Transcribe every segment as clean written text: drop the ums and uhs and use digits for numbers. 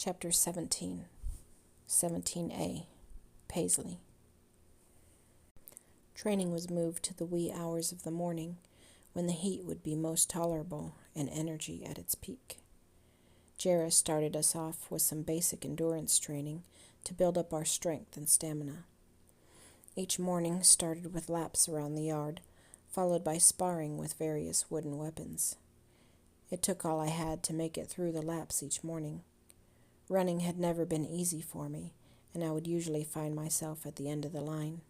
Chapter 17, 17A, Paisley. Training was moved to the wee hours of the morning, when the heat would be most tolerable and energy at its peak. Jarrah started us off with some basic endurance training to build up our strength and stamina. Each morning started with laps around the yard, followed by sparring with various wooden weapons. It took all I had to make it through the laps each morning. Running had never been easy for me, and I would usually find myself at the end of the line.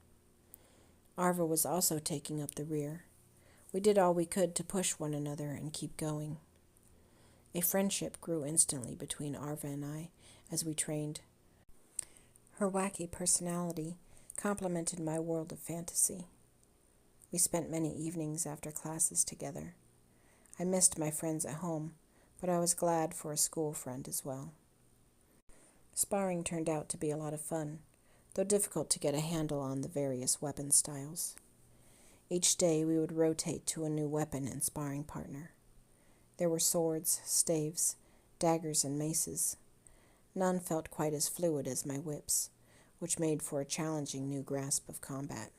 Arva was also taking up the rear. We did all we could to push one another and keep going. A friendship grew instantly between Arva and I as we trained. Her wacky personality complemented my world of fantasy. We spent many evenings after classes together. I missed my friends at home, but I was glad for a school friend as well. Sparring turned out to be a lot of fun, though difficult to get a handle on the various weapon styles. Each day we would rotate to a new weapon and sparring partner. There were swords, staves, daggers, and maces. None felt quite as fluid as my whips, which made for a challenging new grasp of combat.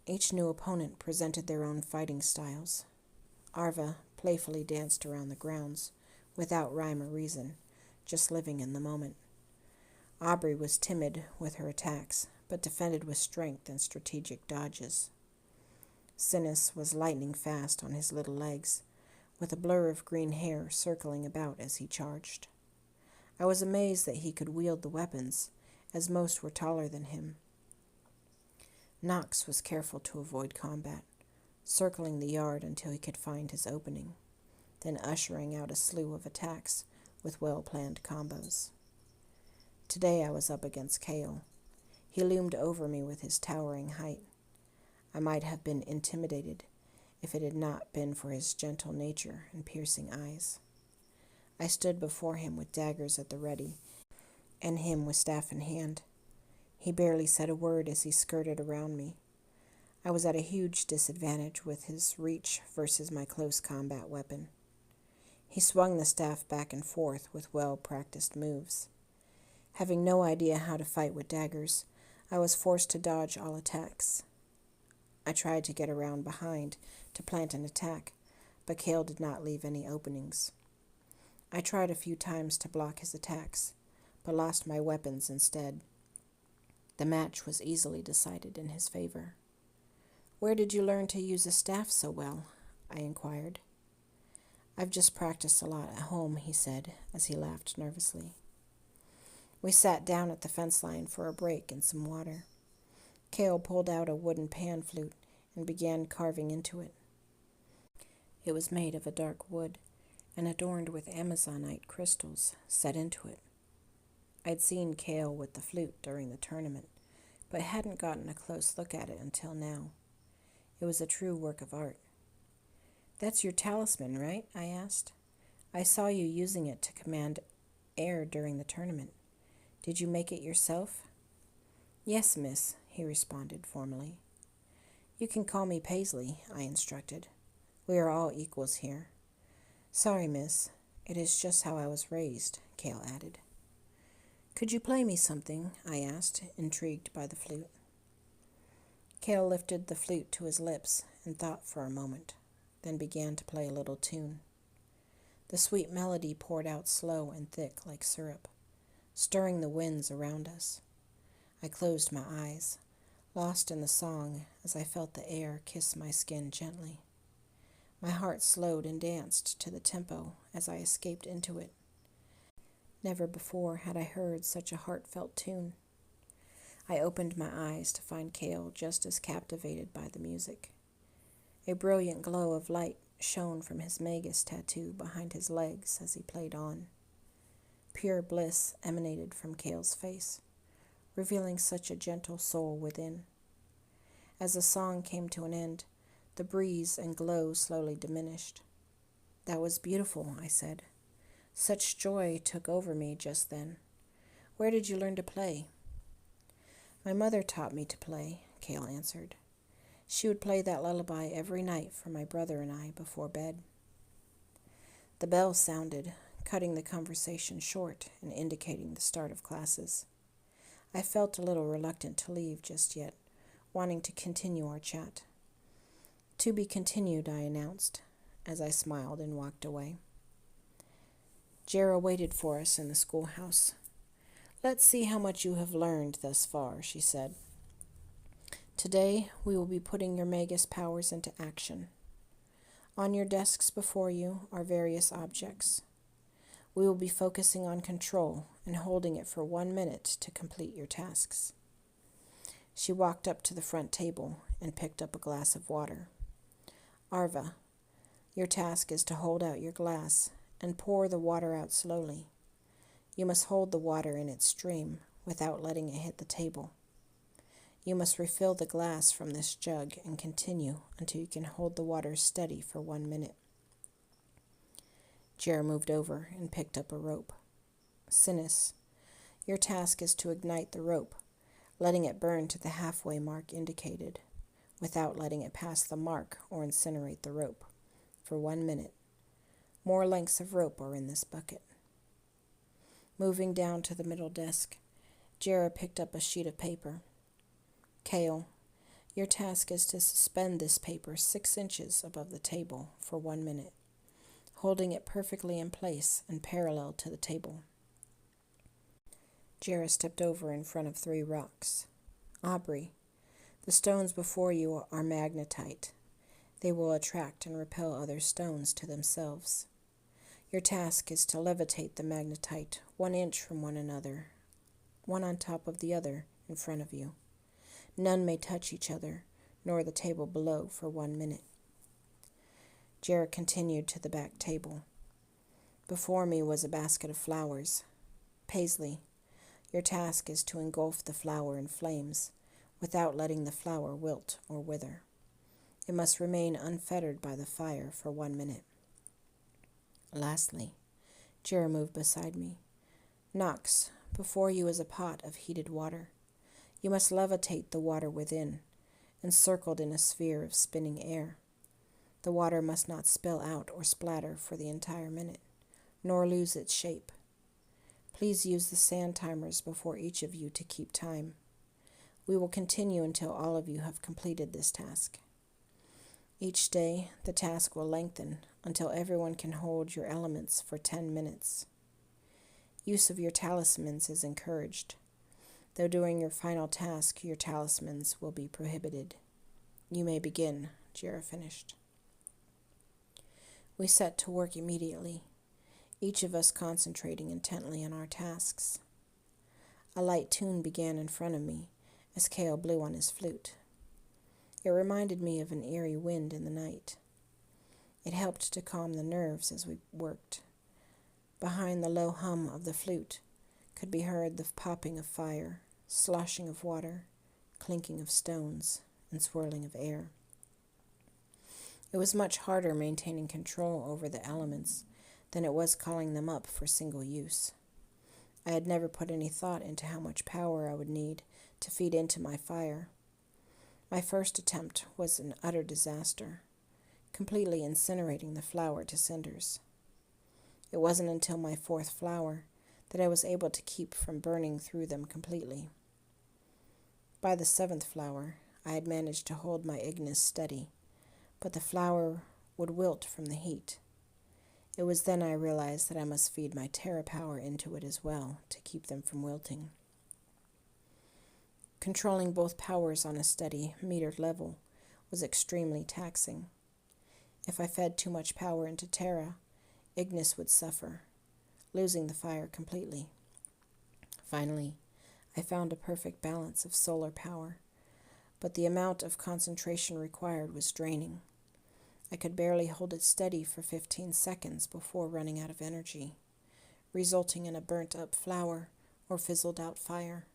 Each new opponent presented their own fighting styles. Arva playfully danced around the grounds, without rhyme or reason, just living in the moment. Aubrey was timid with her attacks, but defended with strength and strategic dodges. Sinis was lightning fast on his little legs, with a blur of green hair circling about as he charged. I was amazed that he could wield the weapons, as most were taller than him. Nox was careful to avoid combat, circling the yard until he could find his opening, then ushering out a slew of attacks with well-planned combos. Today I was up against Kale. He loomed over me with his towering height. I might have been intimidated if it had not been for his gentle nature and piercing eyes. I stood before him with daggers at the ready, and him with staff in hand. He barely said a word as he skirted around me. I was at a huge disadvantage with his reach versus my close combat weapon. He swung the staff back and forth with well-practiced moves. Having no idea how to fight with daggers, I was forced to dodge all attacks. I tried to get around behind to plant an attack, but Kale did not leave any openings. I tried a few times to block his attacks, but lost my weapons instead. The match was easily decided in his favor. "Where did you learn to use a staff so well?" I inquired. "I've just practiced a lot at home," he said, as he laughed nervously. We sat down at the fence line for a break and some water. Kale pulled out a wooden pan flute and began carving into it. It was made of a dark wood and adorned with amazonite crystals set into it. I'd seen Kale with the flute during the tournament, but hadn't gotten a close look at it until now. It was a true work of art. "That's your talisman, right?" I asked. "I saw you using it to command air during the tournament. Did you make it yourself?" "Yes, miss," he responded formally. "You can call me Paisley," I instructed. "We are all equals here." "Sorry, miss. It is just how I was raised," Kale added. "Could you play me something?" I asked, intrigued by the flute. Kale lifted the flute to his lips and thought for a moment, then began to play a little tune. The sweet melody poured out slow and thick like syrup, stirring the winds around us. I closed my eyes, lost in the song as I felt the air kiss my skin gently. My heart slowed and danced to the tempo as I escaped into it. Never before had I heard such a heartfelt tune. I opened my eyes to find Kale just as captivated by the music. A brilliant glow of light shone from his Magus tattoo behind his legs as he played on. Pure bliss emanated from Kale's face, revealing such a gentle soul within. As the song came to an end, the breeze and glow slowly diminished. "That was beautiful," I said. "Such joy took over me just then. Where did you learn to play?" "My mother taught me to play," Kale answered. "She would play that lullaby every night for my brother and I before bed." The bell sounded. cutting the conversation short and indicating the start of classes. I felt a little reluctant to leave just yet, wanting to continue our chat. "To be continued," I announced, as I smiled and walked away. Jera waited for us in the schoolhouse. "Let's see how much you have learned thus far," she said. "Today, we will be putting your Magus powers into action. On your desks before you are various objects. We will be focusing on control and holding it for 1 minute to complete your tasks." She walked up to the front table and picked up a glass of water. "Arva, your task is to hold out your glass and pour the water out slowly. You must hold the water in its stream without letting it hit the table. You must refill the glass from this jug and continue until you can hold the water steady for 1 minute." Jera moved over and picked up a rope. "Sinis, your task is to ignite the rope, letting it burn to the halfway mark indicated, without letting it pass the mark or incinerate the rope, for 1 minute. More lengths of rope are in this bucket." Moving down to the middle desk, Jera picked up a sheet of paper. "Kale, your task is to suspend this paper 6 inches above the table for 1 minute, holding it perfectly in place and parallel to the table." Jera stepped over in front of 3 rocks. "Aubrey, the stones before you are magnetite. They will attract and repel other stones to themselves. Your task is to levitate the magnetite 1 inch from one another, one on top of the other in front of you. None may touch each other, nor the table below for 1 minute." Jera continued to the back table. "Before me was a basket of flowers. Paisley, your task is to engulf the flower in flames, without letting the flower wilt or wither. It must remain unfettered by the fire for 1 minute." Lastly, Jera moved beside me. "Nox, before you is a pot of heated water. You must levitate the water within, encircled in a sphere of spinning air. The water must not spill out or splatter for the entire minute, nor lose its shape. Please use the sand timers before each of you to keep time. We will continue until all of you have completed this task. Each day, the task will lengthen until everyone can hold your elements for 10 minutes. Use of your talismans is encouraged, though during your final task, your talismans will be prohibited. You may begin," Jera finished. We set to work immediately, each of us concentrating intently on our tasks. A light tune began in front of me as Kale blew on his flute. It reminded me of an eerie wind in the night. It helped to calm the nerves as we worked. Behind the low hum of the flute could be heard the popping of fire, sloshing of water, clinking of stones, and swirling of air. It was much harder maintaining control over the elements than it was calling them up for single use. I had never put any thought into how much power I would need to feed into my fire. My first attempt was an utter disaster, completely incinerating the flower to cinders. It wasn't until my 4th flower that I was able to keep from burning through them completely. By the 7th flower, I had managed to hold my Ignis steady, but the flower would wilt from the heat. It was then I realized that I must feed my Terra power into it as well to keep them from wilting. Controlling both powers on a steady, metered level was extremely taxing. If I fed too much power into Terra, Ignis would suffer, losing the fire completely. Finally, I found a perfect balance of solar power, but the amount of concentration required was draining. I could barely hold it steady for 15 seconds before running out of energy, resulting in a burnt-up flower or fizzled-out fire.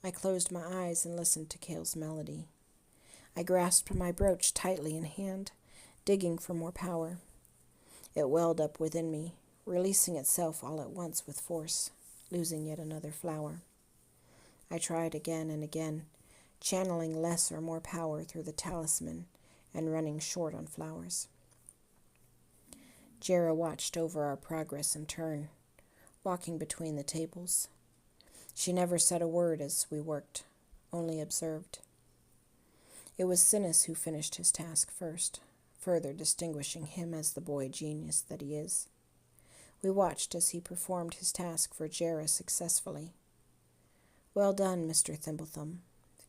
I closed my eyes and listened to Kale's melody. I grasped my brooch tightly in hand, digging for more power. It welled up within me, releasing itself all at once with force, losing yet another flower. I tried again and again, channeling less or more power through the talisman and running short on flowers. Jera watched over our progress in turn, walking between the tables. She never said a word as we worked, only observed. It was Sinis who finished his task first, further distinguishing him as the boy genius that he is. We watched as he performed his task for Jera successfully. "Well done, Mr. Thimblethumb,"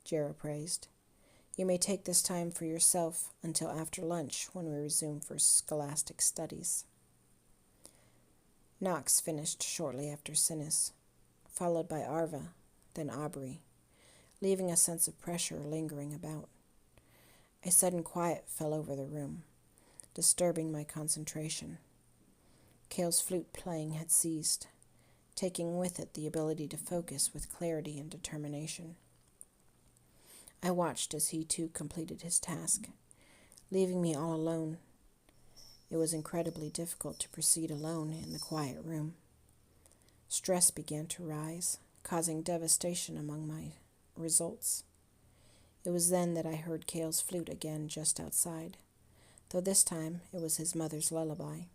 Jera praised. "You may take this time for yourself until after lunch when we resume for scholastic studies." Knox finished shortly after Sinis, followed by Arva, then Aubrey, leaving a sense of pressure lingering about. A sudden quiet fell over the room, disturbing my concentration. Cale's flute playing had ceased, taking with it the ability to focus with clarity and determination. I watched as he too completed his task, leaving me all alone. It was incredibly difficult to proceed alone in the quiet room. Stress began to rise, causing devastation among my results. It was then that I heard Cale's flute again just outside, though this time it was his mother's lullaby.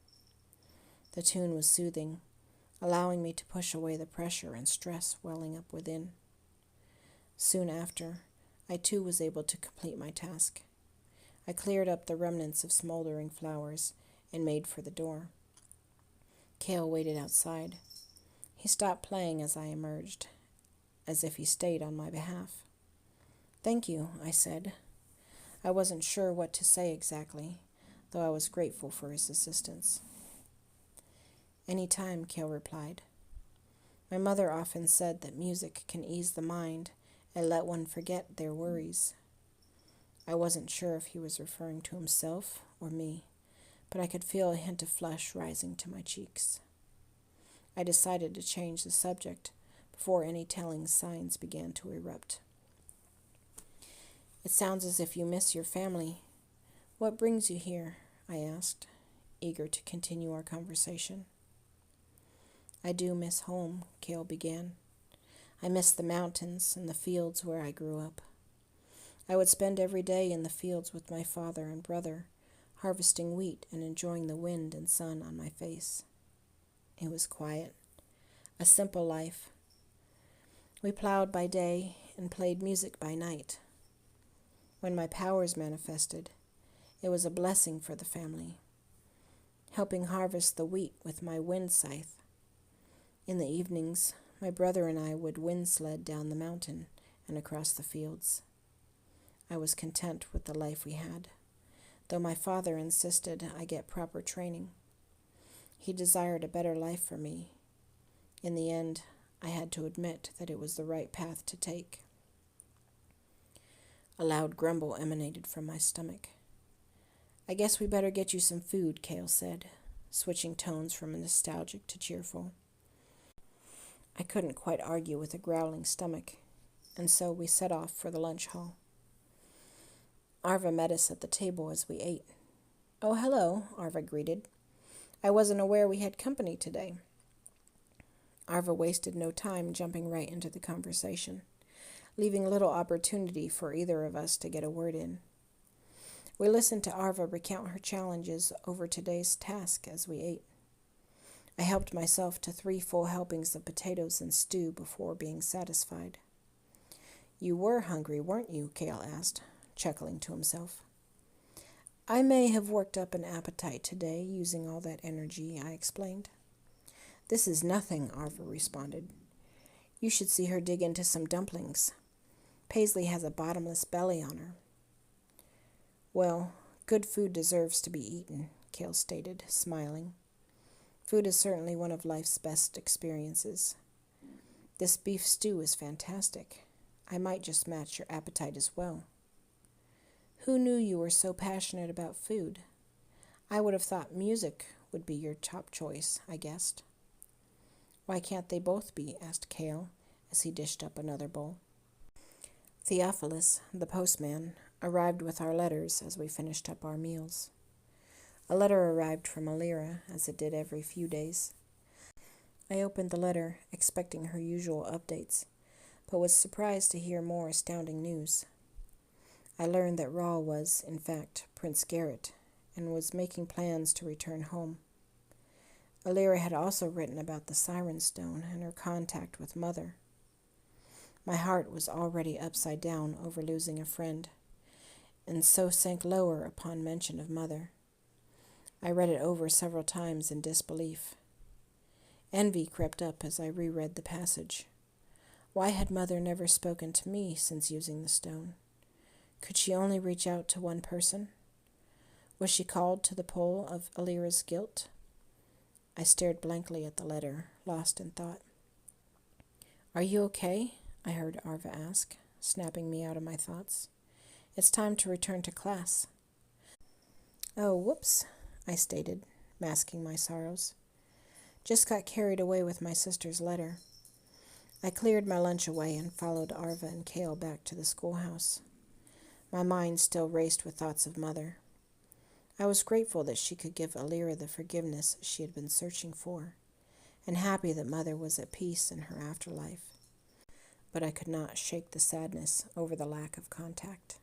The tune was soothing, allowing me to push away the pressure and stress welling up within. Soon after, I too was able to complete my task. I cleared up the remnants of smoldering flowers and made for the door. Cale waited outside. He stopped playing as I emerged, as if he stayed on my behalf. "Thank you," I said. I wasn't sure what to say exactly, though I was grateful for his assistance. "Any time," Cale replied. My mother often said that music can ease the mind and let one forget their worries. I wasn't sure if he was referring to himself or me, but I could feel a hint of flush rising to my cheeks. I decided to change the subject before any telling signs began to erupt. "It sounds as if you miss your family. What brings you here?" I asked, eager to continue our conversation. "I do miss home," Cale began. "I miss the mountains and the fields where I grew up. I would spend every day in the fields with my father and brother, harvesting wheat and enjoying the wind and sun on my face. It was quiet, a simple life. We plowed by day and played music by night. When my powers manifested, it was a blessing for the family, helping harvest the wheat with my wind scythe. In the evenings, my brother and I would wind sled down the mountain and across the fields. I was content with the life we had, though my father insisted I get proper training. He desired a better life for me. In the end, I had to admit that it was the right path to take." A loud grumble emanated from my stomach. "I guess we better get you some food," Cale said, switching tones from nostalgic to cheerful. I couldn't quite argue with a growling stomach, and so we set off for the lunch hall. Arva met us at the table as we ate. "Oh, hello," Arva greeted. "I wasn't aware we had company today." Arva wasted no time jumping right into the conversation, leaving little opportunity for either of us to get a word in. We listened to Arva recount her challenges over today's task as we ate. I helped myself to 3 full helpings of potatoes and stew before being satisfied. "You were hungry, weren't you?" Cale asked, chuckling to himself. "I may have worked up an appetite today using all that energy," I explained. "This is nothing," Arva responded. "You should see her dig into some dumplings. Paisley has a bottomless belly on her." "Well, good food deserves to be eaten," Cale stated, smiling. "Food is certainly one of life's best experiences. This beef stew is fantastic. I might just match your appetite as well." "Who knew you were so passionate about food? I would have thought music would be your top choice," I guessed. "Why can't they both be?" asked Cale as he dished up another bowl. Theophilus, the postman, arrived with our letters as we finished up our meals. A letter arrived from Alira, as it did every few days. I opened the letter, expecting her usual updates, but was surprised to hear more astounding news. I learned that Rahl was, in fact, Prince Garrett, and was making plans to return home. Alira had also written about the Siren Stone and her contact with Mother. My heart was already upside down over losing a friend, and so sank lower upon mention of Mother. I read it over several times in disbelief. Envy crept up as I reread the passage. Why had Mother never spoken to me since using the stone? Could she only reach out to one person? Was she called to the pole of Alira's guilt? I stared blankly at the letter, lost in thought. "Are you okay?" I heard Arva ask, snapping me out of my thoughts. "It's time to return to class." "Oh, whoops," I stated, masking my sorrows. "Just got carried away with my sister's letter." I cleared my lunch away and followed Arva and Kale back to the schoolhouse. My mind still raced with thoughts of Mother. I was grateful that she could give Alira the forgiveness she had been searching for, and happy that Mother was at peace in her afterlife. But I could not shake the sadness over the lack of contact.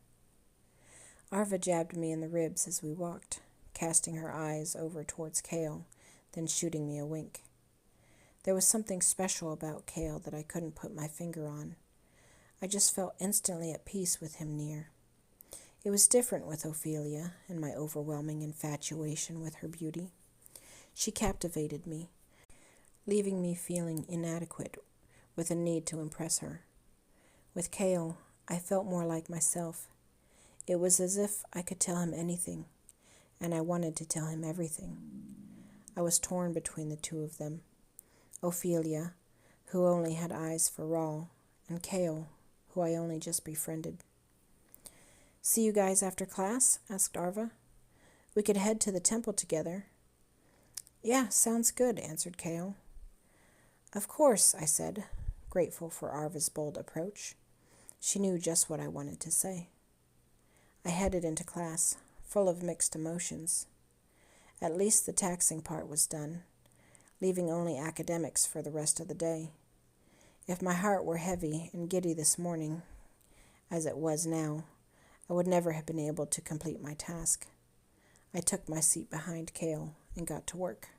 Arva jabbed me in the ribs as we walked, casting her eyes over towards Kale, then shooting me a wink. There was something special about Kale that I couldn't put my finger on. I just felt instantly at peace with him near. It was different with Ophelia and my overwhelming infatuation with her beauty. She captivated me, leaving me feeling inadequate with a need to impress her. With Kale, I felt more like myself. It was as if I could tell him anything, and I wanted to tell him everything. I was torn between the two of them. Ophelia, who only had eyes for Rawl, and Kale, who I only just befriended. "See you guys after class?" asked Arva. "We could head to the temple together." "Yeah, sounds good," answered Kale. "Of course," I said, grateful for Arva's bold approach. She knew just what I wanted to say. I headed into class, full of mixed emotions. At least the taxing part was done, leaving only academics for the rest of the day. If my heart were heavy and giddy this morning, as it was now, I would never have been able to complete my task. I took my seat behind Kale and got to work.